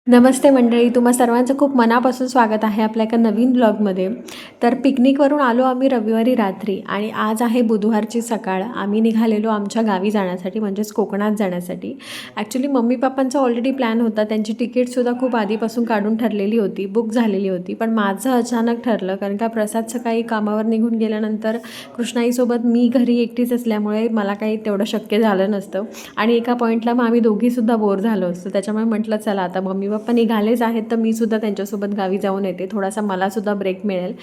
नमस्ते मंडळी, तुम्हा सर्वांचं खूप मनापासून स्वागत आहे आपल्या एका नवीन ब्लॉगमध्ये. तर पिकनिकवरून आलो आम्ही रविवारी रात्री आणि आज आहे बुधवारची सकाळ. आम्ही निघालेलो आमच्या गावी जाण्यासाठी, म्हणजेच कोकणात जाण्यासाठी. ॲक्च्युली मम्मी पप्पांचा ऑलरेडी प्लॅन होता, त्यांची तिकीटसुद्धा खूप आधीपासून काढून ठरलेली होती, बुक झालेली होती. पण माझं अचानक ठरलं, कारण का प्रसाद सकाळी कामावर निघून गेल्यानंतर कृष्णाईसोबत मी घरी एकटीच असल्यामुळे मला काही तेवढं शक्य झालं नसतं आणि एका पॉईंटला मग आम्ही दोघीसुद्धा बोर झालो असतो. त्याच्यामुळे म्हटलं चला आता मम्मी पप्पा निघालेच आहेत तर मी सुद्धा त्यांच्यासोबत गावी जाऊन येते, थोडासा मला सुद्धा ब्रेक मिळेल.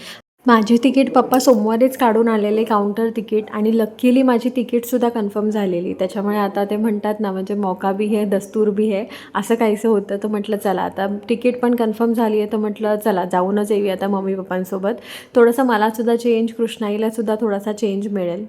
माझी तिकीट पप्पा सोमवारीच काढून आलेले, काउंटर तिकीट, आणि लकीली माझी तिकीटसुद्धा कन्फर्म झालेली. त्याच्यामुळे आता ते म्हणतात ना, म्हणजे मौका भी है दस्तूर भी है, असं काहीसं होतं. तर म्हटलं चला आता तिकीट पण कन्फर्म झाली आहे, तर म्हटलं चला जाऊनच येऊया आता मम्मी पप्पांसोबत. थोडंसं मलासुद्धा चेंज, कृष्णाईलासुद्धा थोडासा चेंज मिळेल.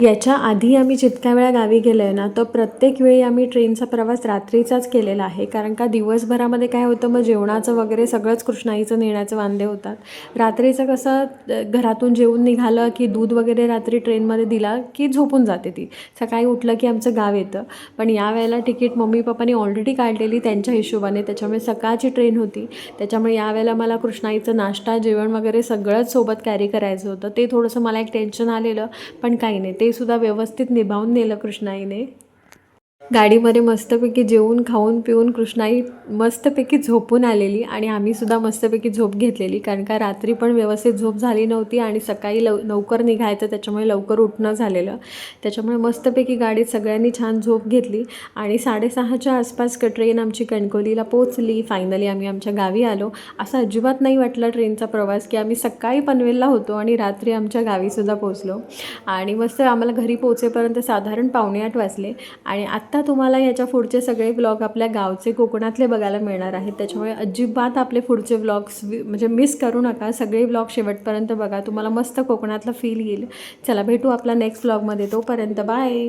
याच्या आधी आम्ही जितक्या वेळा गावी गेलो आहे ना, तर प्रत्येक वेळी आम्ही ट्रेनचा प्रवास रात्रीचाच केलेला आहे. कारण का दिवसभरामध्ये काय होतं, मग जेवणाचं वगैरे सगळंच कृष्णाईचं नेण्याचे वांदे होतात. रात्रीचं कसं घरातून जेवून निघालं की दूध वगैरे रात्री ट्रेनमध्ये दिला की झोपून जाते ती, सकाळी उठलं की आमचं गाव येतं. पण यावेळेला तिकीट मम्मी पप्पांनी ऑलरेडी काढलेली त्यांच्या हिशोबाने, त्याच्यामुळे सकाळची ट्रेन होती. त्याच्यामुळे यावेळेला मला कृष्णाईचं नाश्ता, जेवण वगैरे सगळंच सोबत कॅरी करायचं होतं. ते थोडंसं मला एक टेन्शन आलेलं, पण काही नाही, ते सुद्धा व्यवस्थित निभावून नेलं कृष्णाईने. गाडीमध्ये मस्तपैकी जेवून खाऊन पिऊन कृष्णाई मस्तपैकी झोपून आलेली आणि आम्हीसुद्धा मस्तपैकी झोप घेतलेली, कारण का रात्री पण व्यवस्थित झोप झाली नव्हती आणि सकाळी लवकर निघायचं, त्याच्यामुळे लवकर उठणं झालेलं. त्याच्यामुळे मस्तपैकी गाडीत सगळ्यांनी छान झोप घेतली आणि 6:30च्या आसपास ट्रेन आमची कणकवलीला पोचली. फायनली आम्ही आमच्या गावी आलो. असं अजिबात नाही वाटलं ट्रेनचा प्रवास की आम्ही सकाळी पनवेलला होतो आणि रात्री आमच्या गावीसुद्धा पोचलो. आणि मस्त आम्हाला घरी पोचेपर्यंत साधारण 7:45 वाजले. आणि आत्ता तुम्हाला याच्या पुढचे सगळे ब्लॉग आपल्या गावचे, कोकणातले बघायला मिळणार आहेत. त्याच्यामुळे अजिबात आपले पुढचे ब्लॉग्स म्हणजे मिस करू नका. सगळे ब्लॉग शेवटपर्यंत बघा, तुम्हाला मस्त कोकणातला फील येईल. चला भेटू आपला नेक्स्ट ब्लॉगमध्ये, तोपर्यंत बाय.